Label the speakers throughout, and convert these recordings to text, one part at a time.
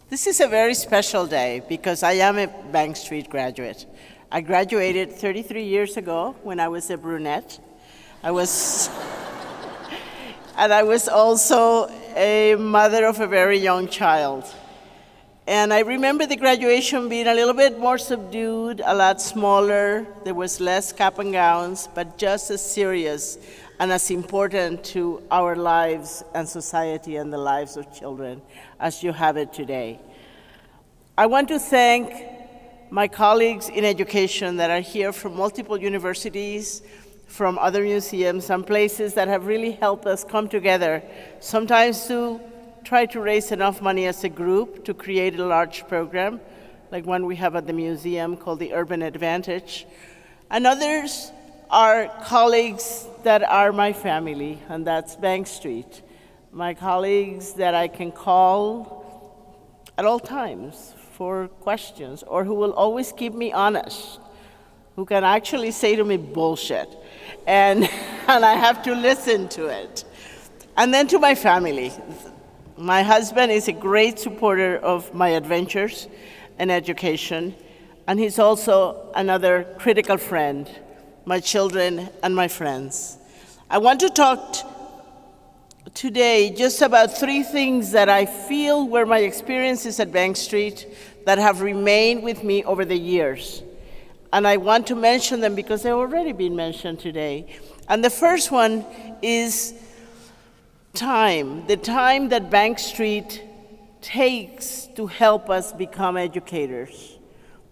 Speaker 1: This is a very special day because I am a Bank Street graduate. I graduated 33 years ago when I was a brunette. And I was also a mother of a very young child. And I remember the graduation being a little bit more subdued, a lot smaller. There was less cap and gowns, but just as serious and as important to our lives and society and the lives of children as you have it today. I want to thank my colleagues in education that are here from multiple universities, from other museums and places that have really helped us come together, sometimes to try to raise enough money as a group to create a large program, like one we have at the museum called the Urban Advantage. And others are colleagues that are my family, and that's Bank Street. My colleagues that I can call at all times for questions, or who will always keep me honest, who can actually say to me bullshit, and I have to listen to it. And then to my family. My husband is a great supporter of my adventures and education, and he's also another critical friend, my children and my friends. I want to talk today just about three things that I feel were my experiences at Bank Street that have remained with me over the years. And I want to mention them because they've already been mentioned today. And the first one is time, the time that Bank Street takes to help us become educators,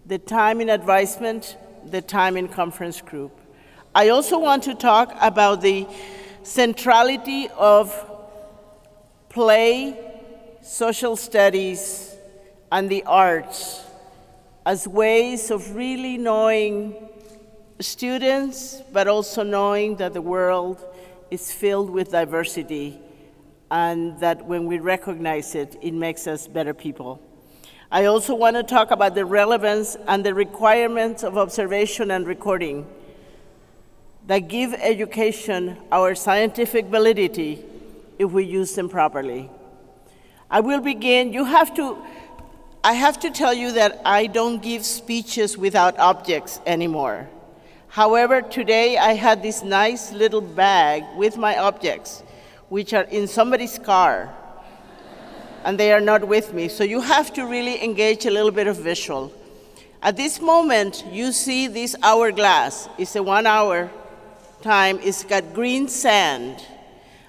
Speaker 1: the time in advisement, the time in conference group. I also want to talk about the centrality of play, social studies, and the arts as ways of really knowing students, but also knowing that the world is filled with diversity, and that when we recognize it, it makes us better people. I also want to talk about the relevance and the requirements of observation and recording that give education our scientific validity if we use them properly. I will begin. I have to tell you that I don't give speeches without objects anymore. However, today I had this nice little bag with my objects, which are in somebody's car, and they are not with me. So you have to really engage a little bit of visual. At this moment, you see this hourglass. It's a 1 hour time. It's got green sand.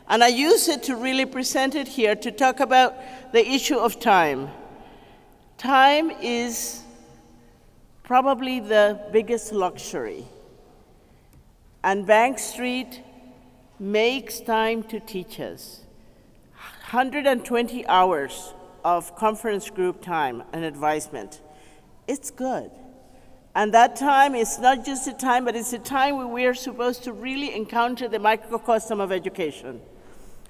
Speaker 1: And I use it to really present it here to talk about the issue of time. Time is probably the biggest luxury. And Bank Street makes time to teach us. 120 hours of conference group time and advisement. It's good. And that time is not just a time, but it's a time where we are supposed to really encounter the microcosm of education.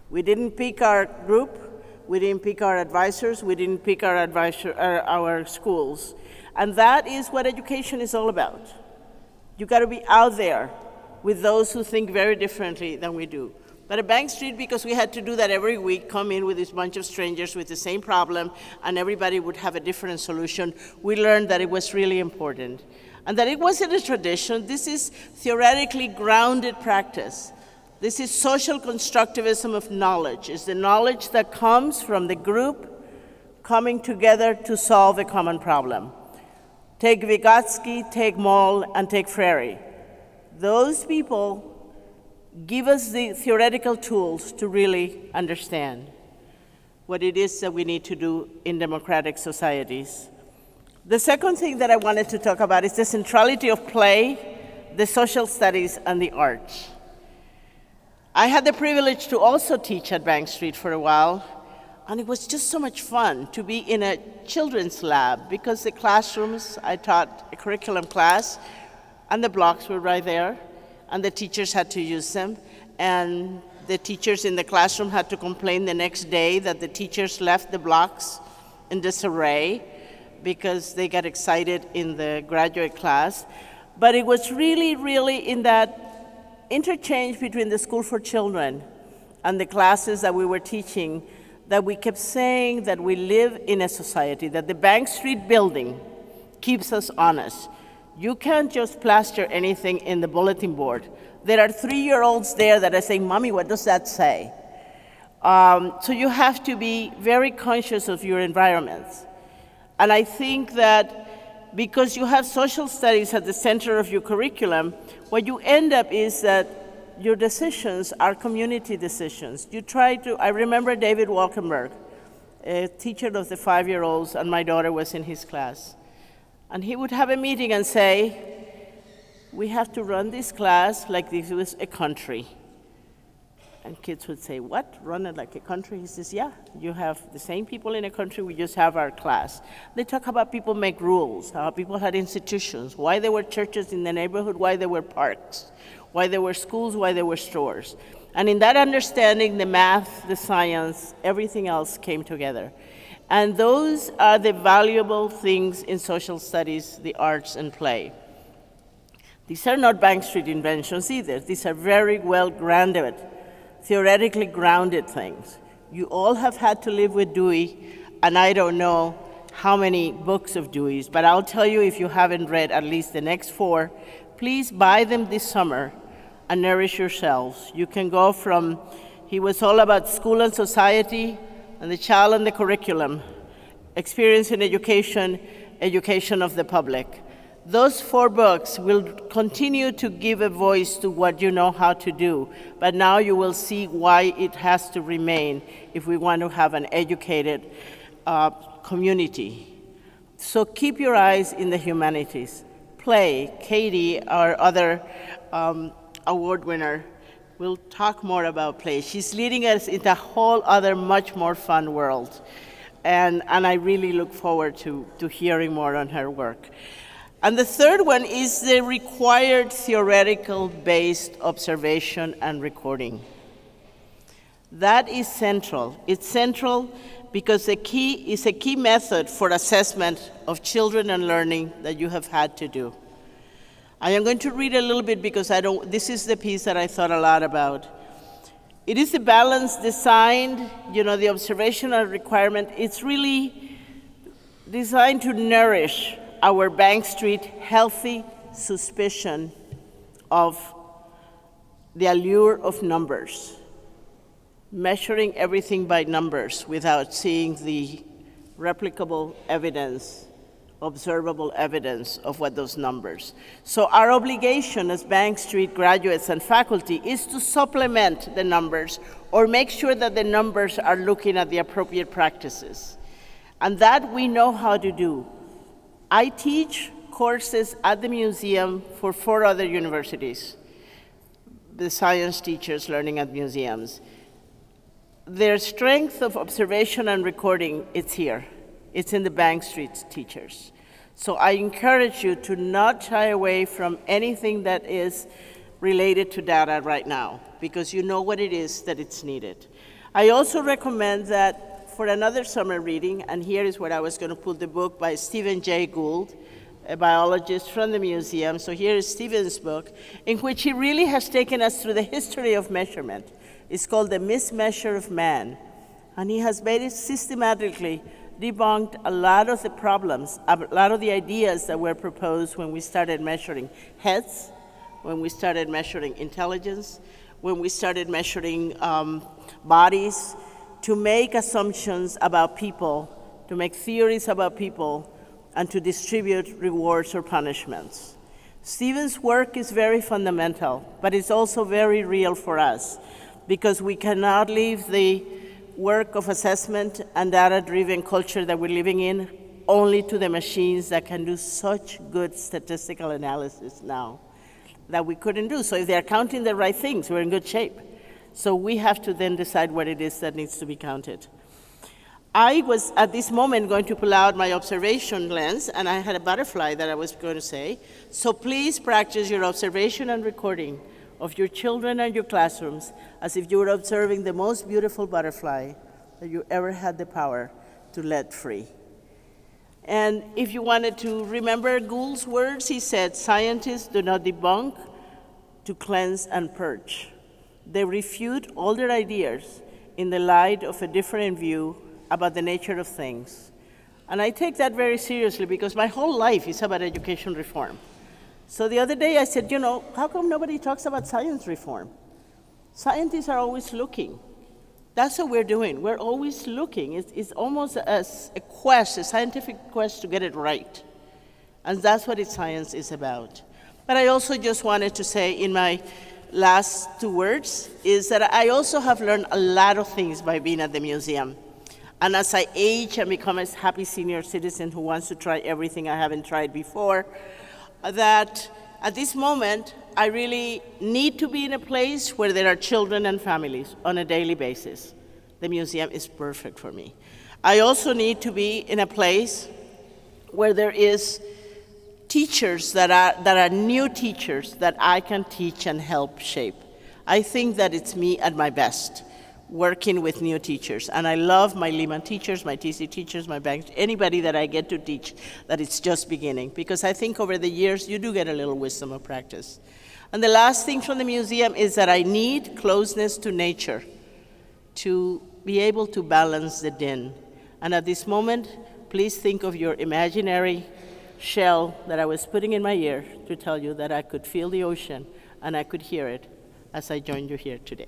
Speaker 1: We didn't pick our group, we didn't pick our advisors, we didn't pick our schools. And that is what education is all about. You got to be out there with those who think very differently than we do. But at Bank Street, because we had to do that every week, come in with this bunch of strangers with the same problem, and everybody would have a different solution, we learned that it was really important. And that it wasn't a tradition. This is theoretically grounded practice. This is social constructivism of knowledge. It's the knowledge that comes from the group coming together to solve a common problem. Take Vygotsky, take Moll, and take Freire. Those people give us the theoretical tools to really understand what it is that we need to do in democratic societies. The second thing that I wanted to talk about is the centrality of play, the social studies, and the arts. I had the privilege to also teach at Bank Street for a while, and it was just so much fun to be in a children's lab because the classrooms, I taught a curriculum class, and the blocks were right there, and the teachers had to use them, and the teachers in the classroom had to complain the next day that the teachers left the blocks in disarray because they got excited in the graduate class. But it was really, really in that interchange between the School for Children and the classes that we were teaching that we kept saying that we live in a society, that the Bank Street building keeps us honest. You can't just plaster anything in the bulletin board. There are 3-year-olds there that are saying, "Mommy, what does that say?" So you have to be very conscious of your environments. And I think that because you have social studies at the center of your curriculum, what you end up is that your decisions are community decisions. You try to, I remember David Walkenberg, a teacher of the 5-year-olds, and my daughter was in his class. And he would have a meeting and say, "We have to run this class like this was a country." And kids would say, "What? Run it like a country?" He says, "Yeah, you have the same people in a country, we just have our class." They talk about people make rules, how people had institutions, why there were churches in the neighborhood, why there were parks, why there were schools, why there were stores. And in that understanding, the math, the science, everything else came together. And those are the valuable things in social studies, the arts, and play. These are not Bank Street inventions either. These are very well-grounded, theoretically grounded things. You all have had to live with Dewey, and I don't know how many books of Dewey's, but I'll tell you, if you haven't read at least the next 4, please buy them this summer and nourish yourselves. You can go from, he was all about school and society, and the child and the curriculum, experience in education, education of the public. Those 4 books will continue to give a voice to what you know how to do, but now you will see why it has to remain if we want to have an educated community. So keep your eyes in the humanities. Play, Katie, our other award winner, will talk more about play. She's leading us into a whole other, much more fun world. And I really look forward to hearing more on her work. And the third one is the required theoretical-based observation and recording. That is central. It's central because it's a key method for assessment of children and learning that you have had to do. I am going to read a little bit because this is the piece that I thought a lot about. It is a balance designed, the observational requirement, it's really designed to nourish our Bank Street healthy suspicion of the allure of numbers, measuring everything by numbers without seeing the replicable evidence, observable evidence of what those numbers. So our obligation as Bank Street graduates and faculty is to supplement the numbers or make sure that the numbers are looking at the appropriate practices. And that we know how to do. I teach courses at the museum for 4 other universities, the science teachers learning at museums. Their strength of observation and recording, it's here. It's in the Bank Street teachers. So I encourage you to not shy away from anything that is related to data right now, because you know what it is that it's needed. I also recommend that for another summer reading, and here is where I was going to put the book by Stephen Jay Gould, a biologist from the museum. So here is Stephen's book, in which he really has taken us through the history of measurement. It's called The Mismeasure of Man. And he has made it systematically debunked a lot of the problems, a lot of the ideas that were proposed when we started measuring heads, when we started measuring intelligence, when we started measuring bodies, to make assumptions about people, to make theories about people, and to distribute rewards or punishments. Stephen's work is very fundamental, but it's also very real for us, because we cannot leave the work of assessment and data-driven culture that we're living in only to the machines that can do such good statistical analysis now that we couldn't do. So if they're counting the right things, we're in good shape. So we have to then decide what it is that needs to be counted. I was, at this moment, going to pull out my observation lens, and I had a butterfly that I was going to say. So please practice your observation and recording of your children and your classrooms as if you were observing the most beautiful butterfly that you ever had the power to let free. And if you wanted to remember Gould's words, he said, "Scientists do not debunk to cleanse and purge. They refute older ideas in the light of a different view about the nature of things. And I take that very seriously because my whole life is about education reform. So the other day I said, you know, how come nobody talks about science reform? Scientists are always looking. That's what we're doing. We're always looking. It's almost as a quest, a scientific quest to get it right. And that's what science is about. But I also just wanted to say in my last 2 words is that I also have learned a lot of things by being at the museum. And as I age and become a happy senior citizen who wants to try everything I haven't tried before, that at this moment, I really need to be in a place where there are children and families on a daily basis. The museum is perfect for me. I also need to be in a place where there is teachers that are new teachers that I can teach and help shape. I think that it's me at my best, working with new teachers. And I love my Lehman teachers, my TC teachers, my bank, anybody that I get to teach that it's just beginning. Because I think over the years, you do get a little wisdom of practice. And the last thing from the museum is that I need closeness to nature to be able to balance the din. And at this moment, please think of your imaginary shell that I was putting in my ear to tell you that I could feel the ocean and I could hear it as I joined you here today.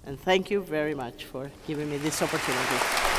Speaker 1: And thank you very much for giving me this opportunity.